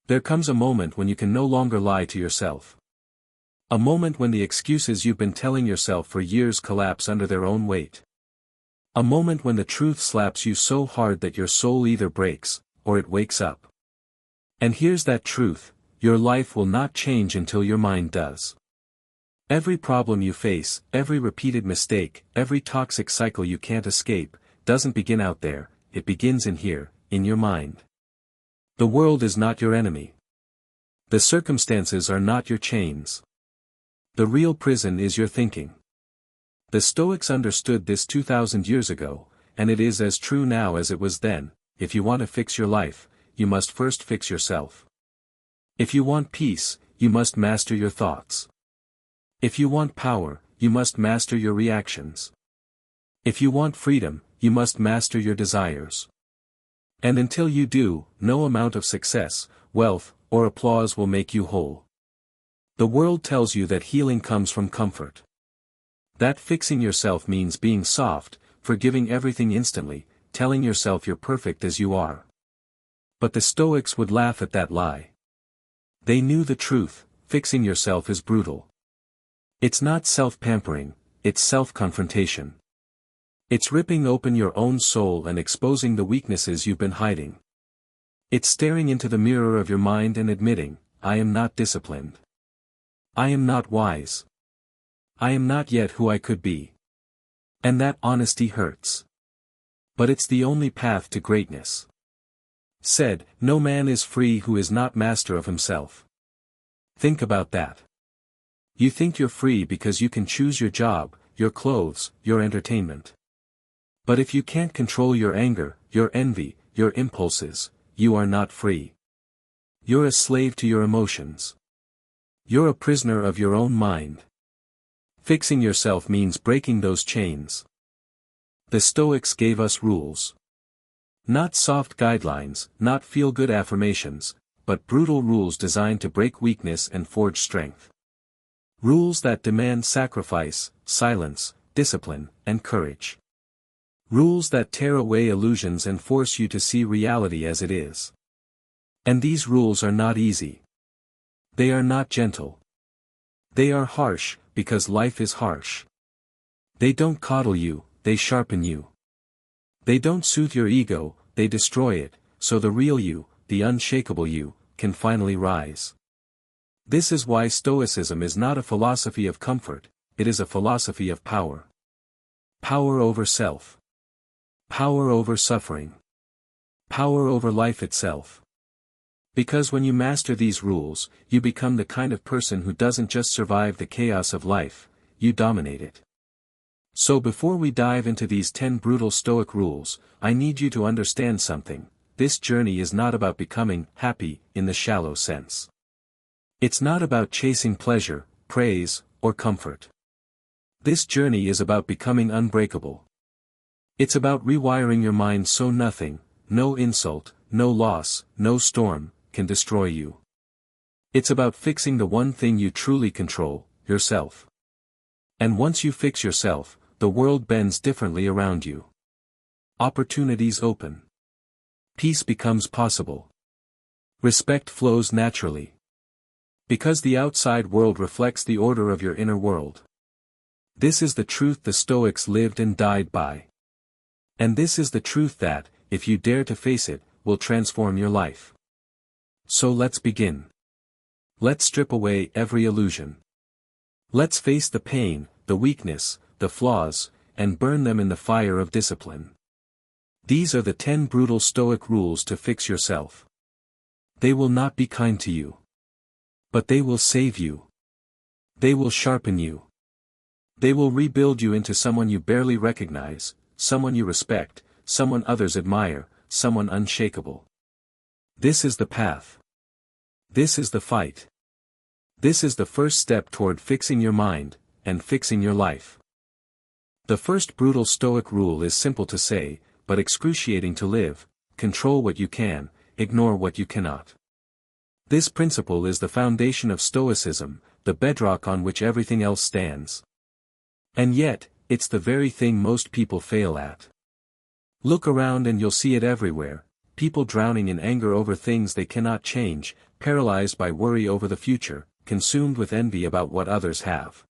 There comes a moment when you can no longer lie to yourself. A moment when the excuses you've been telling yourself for years collapse under their own weight. A moment when the truth slaps you so hard that your soul either breaks, or it wakes up. And here's that truth: your life will not change until your mind does. Every problem you face, every repeated mistake, every toxic cycle you can't escape, doesn't begin out there, it begins in here, in your mind. The world is not your enemy. The circumstances are not your chains. The real prison is your thinking. The Stoics understood this 2,000 years ago, and it is as true now as it was then. If you want to fix your life, you must first fix yourself. If you want peace, you must master your thoughts. If you want power, you must master your reactions. If you want freedom, you must master your desires. And until you do, no amount of success, wealth, or applause will make you whole. The world tells you that healing comes from comfort. That fixing yourself means being soft, forgiving everything instantly, telling yourself you're perfect as you are. But the Stoics would laugh at that lie. They knew the truth: fixing yourself is brutal. It's not self-pampering, it's self-confrontation. It's ripping open your own soul and exposing the weaknesses you've been hiding. It's staring into the mirror of your mind and admitting, I am not disciplined. I am not wise. I am not yet who I could be. And that honesty hurts. But it's the only path to greatness. Said, no man is free who is not master of himself. Think about that. You think you're free because you can choose your job, your clothes, your entertainment. But if you can't control your anger, your envy, your impulses, you are not free. You're a slave to your emotions. You're a prisoner of your own mind. Fixing yourself means breaking those chains. The Stoics gave us rules. Not soft guidelines, not feel-good affirmations, but brutal rules designed to break weakness and forge strength. Rules that demand sacrifice, silence, discipline, and courage. Rules that tear away illusions and force you to see reality as it is. And these rules are not easy. They are not gentle. They are harsh, because life is harsh. They don't coddle you, they sharpen you. They don't soothe your ego, they destroy it, so the real you, the unshakable you, can finally rise. This is why Stoicism is not a philosophy of comfort, it is a philosophy of power. Power over self. Power over suffering. Power over life itself. Because when you master these rules, you become the kind of person who doesn't just survive the chaos of life, you dominate it. So before we dive into these 10 brutal Stoic rules, I need you to understand something: this journey is not about becoming happy in the shallow sense. It's not about chasing pleasure, praise, or comfort. This journey is about becoming unbreakable. It's about rewiring your mind so nothing, no insult, no loss, no storm, can destroy you. It's about fixing the one thing you truly control, yourself. And once you fix yourself, the world bends differently around you. Opportunities open. Peace becomes possible. Respect flows naturally. Because the outside world reflects the order of your inner world. This is the truth the Stoics lived and died by. And this is the truth that, if you dare to face it, will transform your life. So let's begin. Let's strip away every illusion. Let's face the pain, the weakness, the flaws, and burn them in the fire of discipline. These are the 10 brutal Stoic rules to fix yourself. They will not be kind to you. But they will save you. They will sharpen you. They will rebuild you into someone you barely recognize, someone you respect, someone others admire, someone unshakable. This is the path. This is the fight. This is the first step toward fixing your mind, and fixing your life. The first brutal Stoic rule is simple to say, but excruciating to live: control what you can, ignore what you cannot. This principle is the foundation of Stoicism, the bedrock on which everything else stands. And yet, it's the very thing most people fail at. Look around and you'll see it everywhere: people drowning in anger over things they cannot change, paralyzed by worry over the future, consumed with envy about what others have.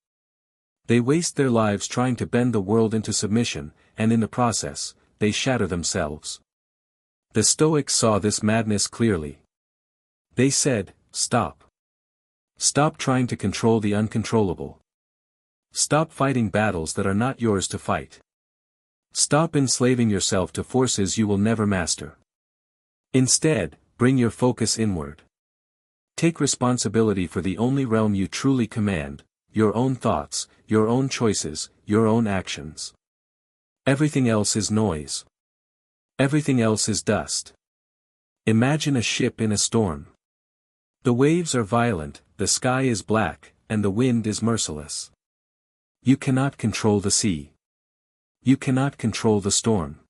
They waste their lives trying to bend the world into submission, and in the process, they shatter themselves. The Stoics saw this madness clearly. They said, "Stop. Stop trying to control the uncontrollable. Stop fighting battles that are not yours to fight. Stop enslaving yourself to forces you will never master. Instead, bring your focus inward. Take responsibility for the only realm you truly command, your own thoughts, your own choices, your own actions. Everything else is noise. Everything else is dust. Imagine a ship in a storm. The waves are violent, the sky is black, and the wind is merciless. You cannot control the sea. You cannot control the storm.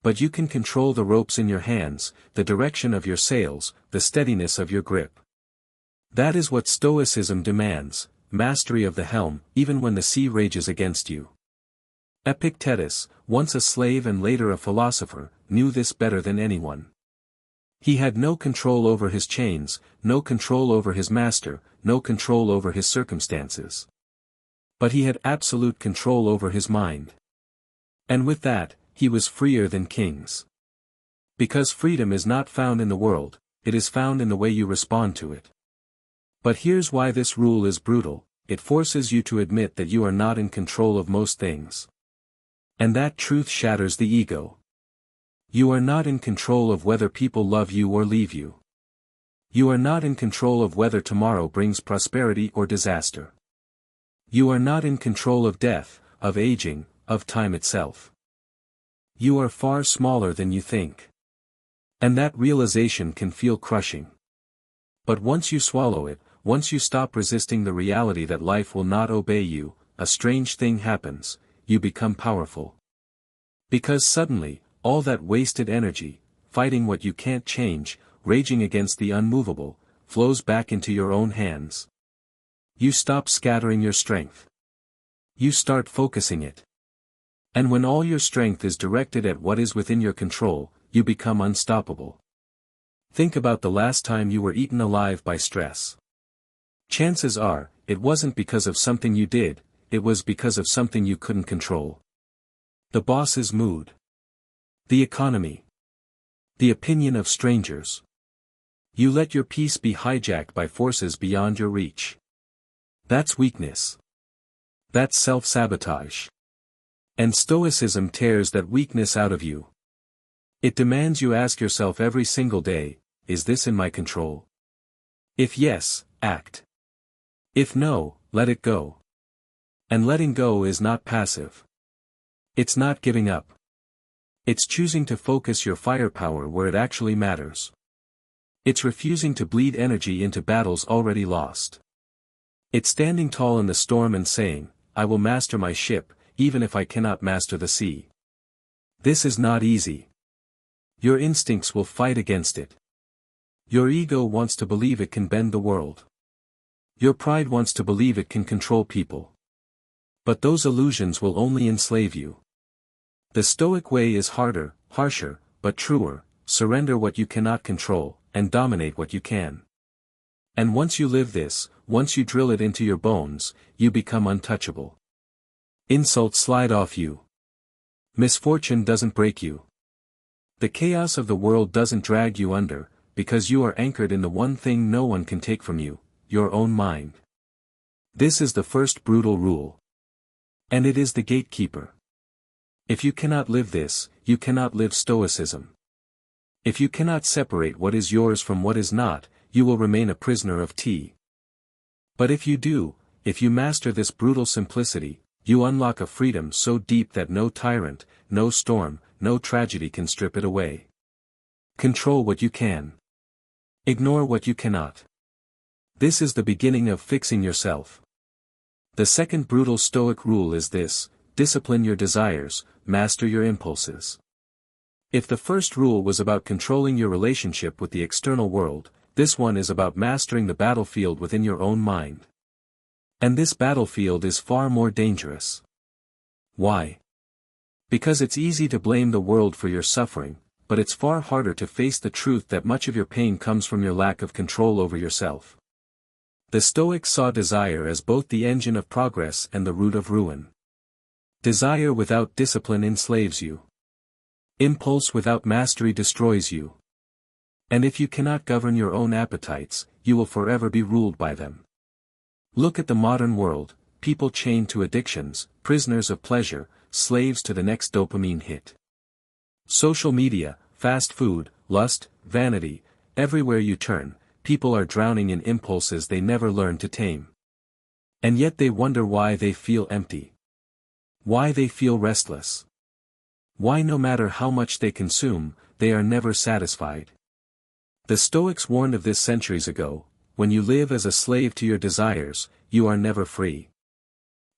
But you can control the ropes in your hands, the direction of your sails, the steadiness of your grip. That is what Stoicism demands, mastery of the helm, even when the sea rages against you. Epictetus, once a slave and later a philosopher, knew this better than anyone. He had no control over his chains, no control over his master, no control over his circumstances. But he had absolute control over his mind. And with that, he was freer than kings. Because freedom is not found in the world, it is found in the way you respond to it. But here's why this rule is brutal: it forces you to admit that you are not in control of most things. And that truth shatters the ego. You are not in control of whether people love you or leave you. You are not in control of whether tomorrow brings prosperity or disaster. You are not in control of death, of aging, of time itself. You are far smaller than you think. And that realization can feel crushing. But once you swallow it, once you stop resisting the reality that life will not obey you, a strange thing happens: you become powerful. Because suddenly, all that wasted energy, fighting what you can't change, raging against the unmovable, flows back into your own hands. You stop scattering your strength. You start focusing it. And when all your strength is directed at what is within your control, you become unstoppable. Think about the last time you were eaten alive by stress. Chances are, it wasn't because of something you did, it was because of something you couldn't control. The boss's mood. The economy. The opinion of strangers. You let your peace be hijacked by forces beyond your reach. That's weakness. That's self-sabotage. And Stoicism tears that weakness out of you. It demands you ask yourself every single day, is this in my control? If yes, act. If no, let it go. And letting go is not passive. It's not giving up. It's choosing to focus your firepower where it actually matters. It's refusing to bleed energy into battles already lost. It's standing tall in the storm and saying, I will master my ship, even if I cannot master the sea. This is not easy. Your instincts will fight against it. Your ego wants to believe it can bend the world. Your pride wants to believe it can control people. But those illusions will only enslave you. The Stoic way is harder, harsher, but truer: surrender what you cannot control, and dominate what you can. And once you live this, once you drill it into your bones, you become untouchable. Insults slide off you. Misfortune doesn't break you. The chaos of the world doesn't drag you under, because you are anchored in the one thing no one can take from you, your own mind. This is the first brutal rule. And it is the gatekeeper. If you cannot live this, you cannot live Stoicism. If you cannot separate what is yours from what is not, you will remain a prisoner of tea. But if you do, if you master this brutal simplicity, you unlock a freedom so deep that no tyrant, no storm, no tragedy can strip it away. Control what you can. Ignore what you cannot. This is the beginning of fixing yourself. The second brutal Stoic rule is this: discipline your desires, master your impulses. If the first rule was about controlling your relationship with the external world, this one is about mastering the battlefield within your own mind. And this battlefield is far more dangerous. Why? Because it's easy to blame the world for your suffering, but it's far harder to face the truth that much of your pain comes from your lack of control over yourself. The Stoics saw desire as both the engine of progress and the root of ruin. Desire without discipline enslaves you. Impulse without mastery destroys you. And if you cannot govern your own appetites, you will forever be ruled by them. Look at the modern world, people chained to addictions, prisoners of pleasure, slaves to the next dopamine hit. Social media, fast food, lust, vanity, everywhere you turn, people are drowning in impulses they never learned to tame. And yet they wonder why they feel empty. Why they feel restless. Why no matter how much they consume, they are never satisfied. The Stoics warned of this centuries ago: when you live as a slave to your desires, you are never free.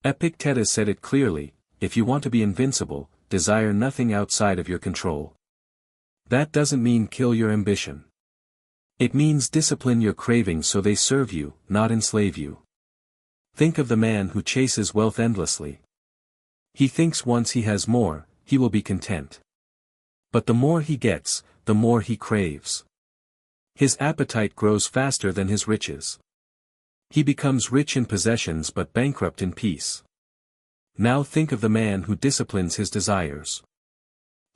Epictetus said it clearly: if you want to be invincible, desire nothing outside of your control. That doesn't mean kill your ambition. It means discipline your cravings so they serve you, not enslave you. Think of the man who chases wealth endlessly. He thinks once he has more, he will be content. But the more he gets, the more he craves. His appetite grows faster than his riches. He becomes rich in possessions but bankrupt in peace. Now think of the man who disciplines his desires.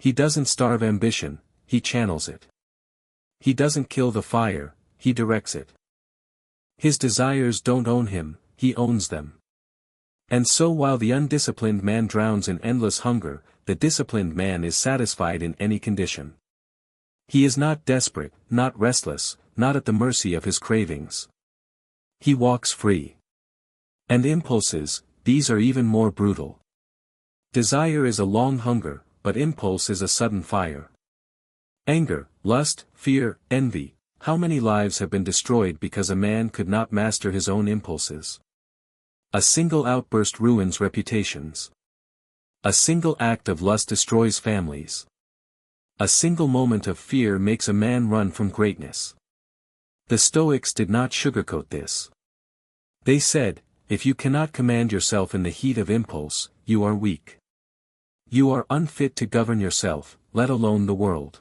He doesn't starve ambition, he channels it. He doesn't kill the fire, he directs it. His desires don't own him, he owns them. And so while the undisciplined man drowns in endless hunger, the disciplined man is satisfied in any condition. He is not desperate, not restless, not at the mercy of his cravings. He walks free. And impulses, these are even more brutal. Desire is a long hunger, but impulse is a sudden fire. Anger, lust, fear, envy, how many lives have been destroyed because a man could not master his own impulses? A single outburst ruins reputations. A single act of lust destroys families. A single moment of fear makes a man run from greatness. The Stoics did not sugarcoat this. They said, if you cannot command yourself in the heat of impulse, you are weak. You are unfit to govern yourself, let alone the world.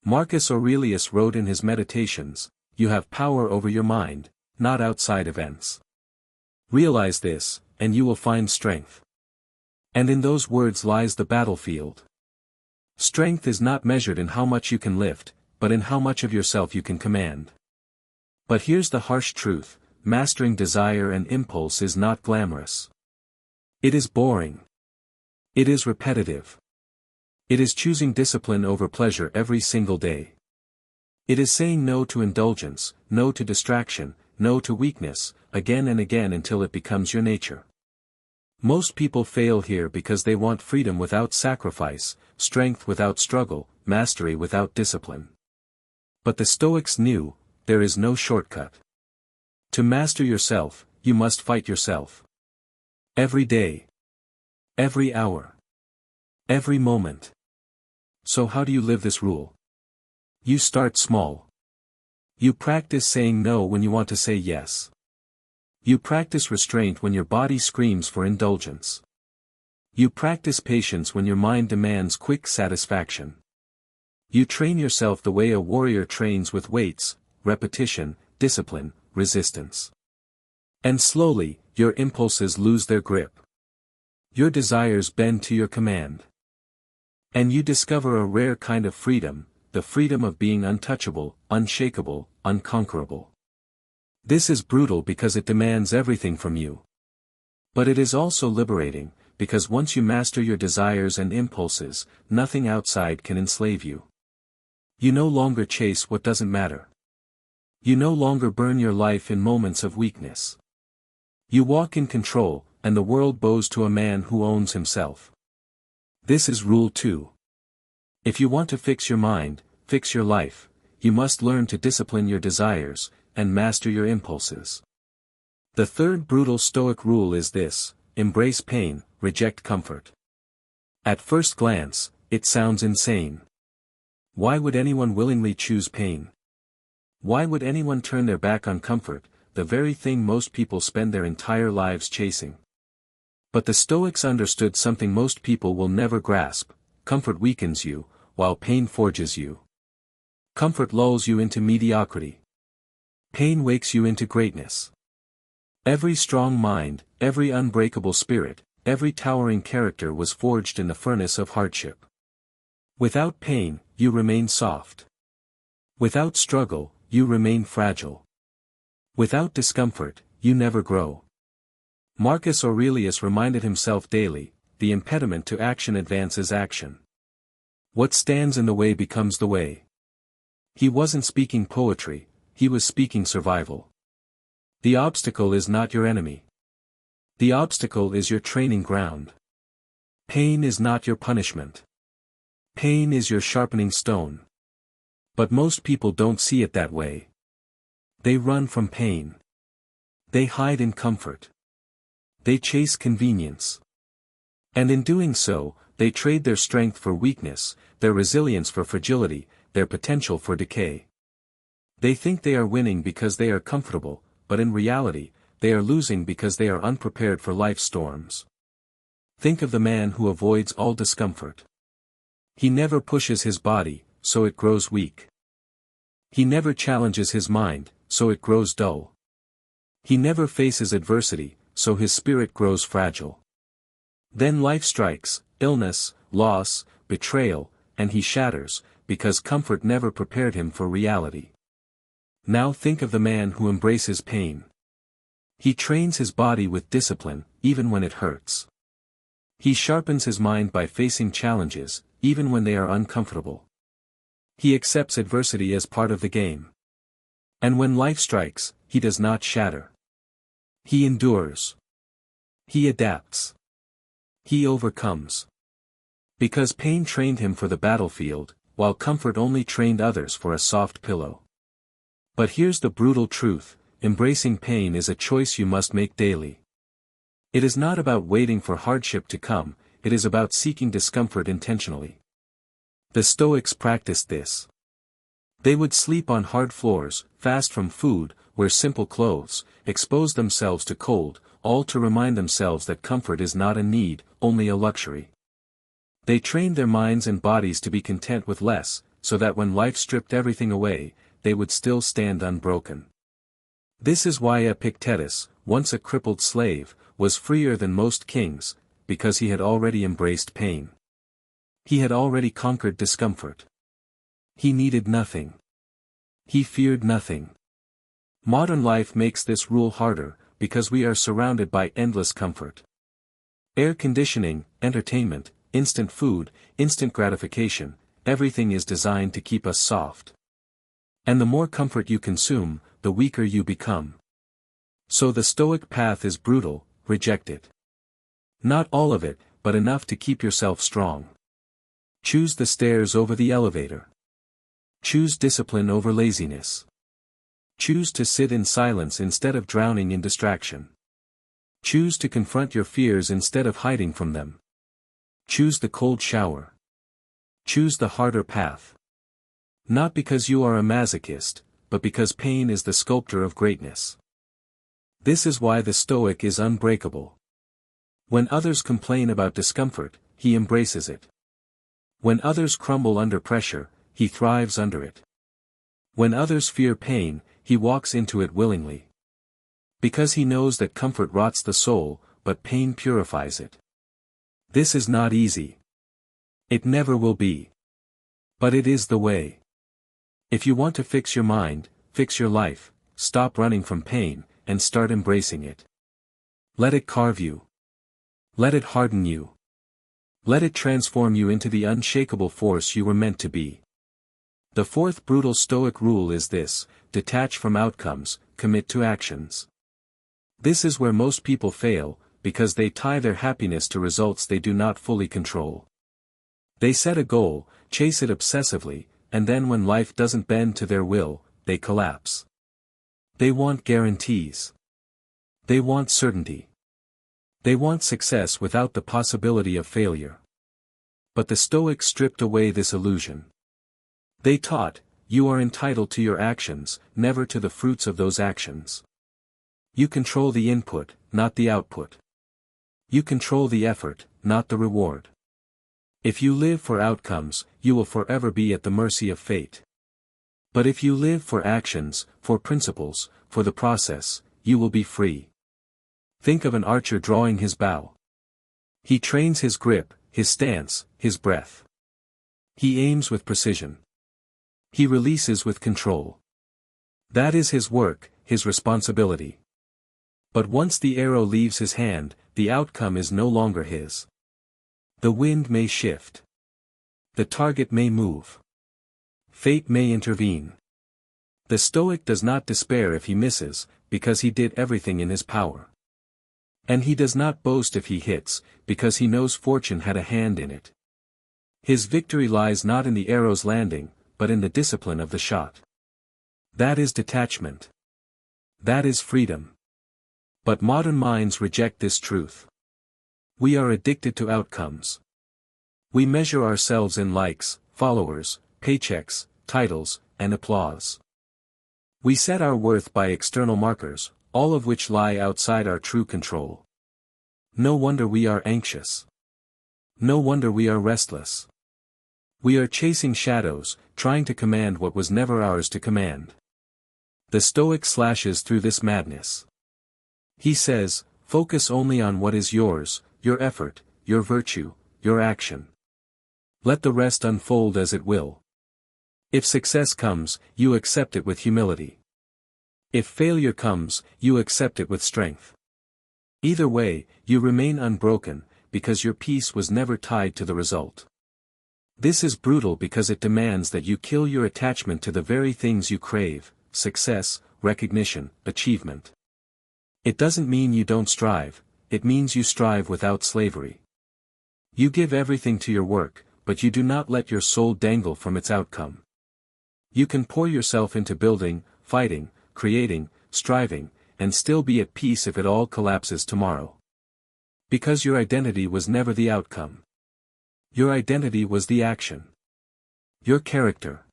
Marcus Aurelius wrote in his Meditations, you have power over your mind, not outside events. Realize this, and you will find strength. And in those words lies the battlefield. Strength is not measured in how much you can lift, but in how much of yourself you can command. But here's the harsh truth: mastering desire and impulse is not glamorous. It is boring. It is repetitive. It is choosing discipline over pleasure every single day. It is saying no to indulgence, no to distraction, no to weakness, again and again until it becomes your nature. Most people fail here because they want freedom without sacrifice, strength without struggle, mastery without discipline. But the Stoics knew, there is no shortcut. To master yourself, you must fight yourself. Every day. Every hour. Every moment. So how do you live this rule? You start small. You practice saying no when you want to say yes. You practice restraint when your body screams for indulgence. You practice patience when your mind demands quick satisfaction. You train yourself the way a warrior trains with weights, repetition, discipline, resistance. And slowly, your impulses lose their grip. Your desires bend to your command. And you discover a rare kind of freedom, the freedom of being untouchable, unshakable, unconquerable. This is brutal because it demands everything from you. But it is also liberating, because once you master your desires and impulses, nothing outside can enslave you. You no longer chase what doesn't matter. You no longer burn your life in moments of weakness. You walk in control, and the world bows to a man who owns himself. This is Rule 2. If you want to fix your mind, fix your life, you must learn to discipline your desires, and master your impulses. The third brutal Stoic rule is this: embrace pain, reject comfort. At first glance, it sounds insane. Why would anyone willingly choose pain? Why would anyone turn their back on comfort, the very thing most people spend their entire lives chasing? But the Stoics understood something most people will never grasp: comfort weakens you, while pain forges you. Comfort lulls you into mediocrity. Pain wakes you into greatness. Every strong mind, every unbreakable spirit, every towering character was forged in the furnace of hardship. Without pain, you remain soft. Without struggle, you remain fragile. Without discomfort, you never grow. Marcus Aurelius reminded himself daily, the impediment to action advances action. What stands in the way becomes the way. He wasn't speaking poetry, he was speaking survival. The obstacle is not your enemy. The obstacle is your training ground. Pain is not your punishment. Pain is your sharpening stone. But most people don't see it that way. They run from pain. They hide in comfort. They chase convenience. And in doing so, they trade their strength for weakness, their resilience for fragility, their potential for decay. They think they are winning because they are comfortable, but in reality, they are losing because they are unprepared for life's storms. Think of the man who avoids all discomfort. He never pushes his body, so it grows weak. He never challenges his mind, so it grows dull. He never faces adversity, so his spirit grows fragile. Then life strikes, illness, loss, betrayal, and he shatters, because comfort never prepared him for reality. Now think of the man who embraces pain. He trains his body with discipline, even when it hurts. He sharpens his mind by facing challenges, even when they are uncomfortable. He accepts adversity as part of the game. And when life strikes, he does not shatter. He endures. He adapts. He overcomes. Because pain trained him for the battlefield, while comfort only trained others for a soft pillow. But here's the brutal truth, embracing pain is a choice you must make daily. It is not about waiting for hardship to come, it is about seeking discomfort intentionally. The Stoics practiced this. They would sleep on hard floors, fast from food, wear simple clothes, expose themselves to cold, all to remind themselves that comfort is not a need, only a luxury. They trained their minds and bodies to be content with less, so that when life stripped everything away, they would still stand unbroken. This is why Epictetus, once a crippled slave, was freer than most kings, because he had already embraced pain. He had already conquered discomfort. He needed nothing. He feared nothing. Modern life makes this rule harder, because we are surrounded by endless comfort. Air conditioning, entertainment, instant food, instant gratification, everything is designed to keep us soft. And the more comfort you consume, the weaker you become. So the Stoic path is brutal, reject it. Not all of it, but enough to keep yourself strong. Choose the stairs over the elevator. Choose discipline over laziness. Choose to sit in silence instead of drowning in distraction. Choose to confront your fears instead of hiding from them. Choose the cold shower. Choose the harder path. Not because you are a masochist, but because pain is the sculptor of greatness. This is why the Stoic is unbreakable. When others complain about discomfort, he embraces it. When others crumble under pressure, he thrives under it. When others fear pain, he walks into it willingly. Because he knows that comfort rots the soul, but pain purifies it. This is not easy. It never will be. But it is the way. If you want to fix your mind, fix your life, stop running from pain, and start embracing it. Let it carve you. Let it harden you. Let it transform you into the unshakable force you were meant to be. The fourth brutal Stoic rule is this: detach from outcomes, commit to actions. This is where most people fail, because they tie their happiness to results they do not fully control. They set a goal, chase it obsessively, and then when life doesn't bend to their will, they collapse. They want guarantees. They want certainty. They want success without the possibility of failure. But the Stoics stripped away this illusion. They taught, you are entitled to your actions, never to the fruits of those actions. You control the input, not the output. You control the effort, not the reward. If you live for outcomes, you will forever be at the mercy of fate. But if you live for actions, for principles, for the process, you will be free. Think of an archer drawing his bow. He trains his grip, his stance, his breath. He aims with precision. He releases with control. That is his work, his responsibility. But once the arrow leaves his hand, the outcome is no longer his. The wind may shift. The target may move. Fate may intervene. The Stoic does not despair if he misses, because he did everything in his power. And he does not boast if he hits, because he knows fortune had a hand in it. His victory lies not in the arrow's landing, but in the discipline of the shot. That is detachment. That is freedom. But modern minds reject this truth. We are addicted to outcomes. We measure ourselves in likes, followers, paychecks, titles, and applause. We set our worth by external markers, all of which lie outside our true control. No wonder we are anxious. No wonder we are restless. We are chasing shadows, trying to command what was never ours to command. The Stoic slashes through this madness. He says, focus only on what is yours, your effort, your virtue, your action. Let the rest unfold as it will. If success comes, you accept it with humility. If failure comes, you accept it with strength. Either way, you remain unbroken, because your peace was never tied to the result. This is brutal because it demands that you kill your attachment to the very things you crave: success, recognition, achievement. It doesn't mean you don't strive, it means you strive without slavery. You give everything to your work, but you do not let your soul dangle from its outcome. You can pour yourself into building, fighting, creating, striving, and still be at peace if it all collapses tomorrow. Because your identity was never the outcome. Your identity was the action. Your character.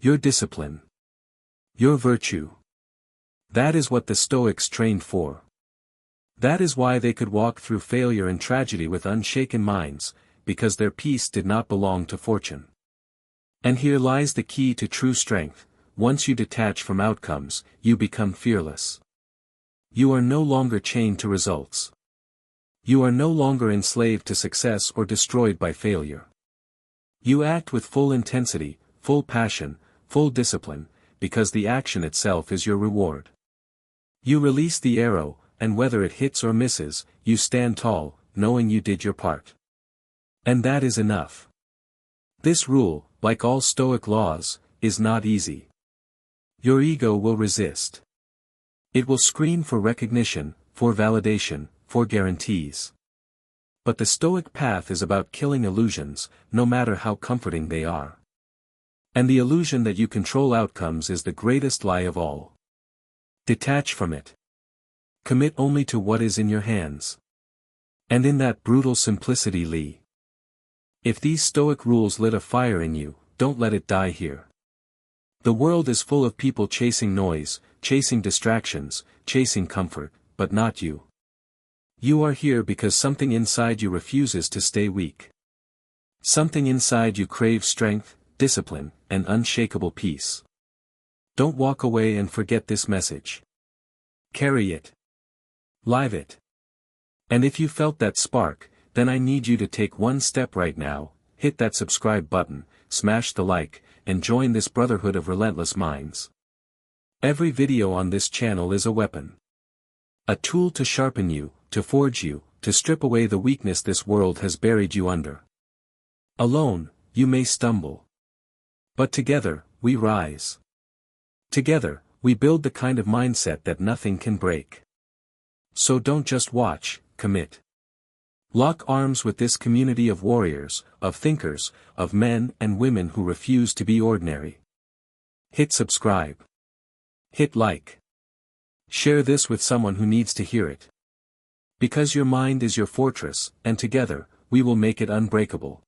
Your discipline. Your virtue. That is what the Stoics trained for. That is why they could walk through failure and tragedy with unshaken minds, because their peace did not belong to fortune. And here lies the key to true strength: once you detach from outcomes, you become fearless. You are no longer chained to results. You are no longer enslaved to success or destroyed by failure. You act with full intensity, full passion, full discipline, because the action itself is your reward. You release the arrow, and whether it hits or misses, you stand tall, knowing you did your part. And that is enough. This rule, like all Stoic laws, is not easy. Your ego will resist. It will scream for recognition, for validation, for guarantees. But the Stoic path is about killing illusions, no matter how comforting they are. And the illusion that you control outcomes is the greatest lie of all. Detach from it. Commit only to what is in your hands. And in that brutal simplicity lie. If these Stoic rules lit a fire in you, don't let it die here. The world is full of people chasing noise, chasing distractions, chasing comfort, but not you. You are here because something inside you refuses to stay weak. Something inside you craves strength, discipline, and unshakable peace. Don't walk away and forget this message. Carry it. Live it. And if you felt that spark, then I need you to take one step right now: hit that subscribe button, smash the like, and join this brotherhood of relentless minds. Every video on this channel is a weapon. A tool to sharpen you, to forge you, to strip away the weakness this world has buried you under. Alone, you may stumble. But together, we rise. Together, we build the kind of mindset that nothing can break. So don't just watch, commit. Lock arms with this community of warriors, of thinkers, of men and women who refuse to be ordinary. Hit subscribe. Hit like. Share this with someone who needs to hear it. Because your mind is your fortress, and together, we will make it unbreakable.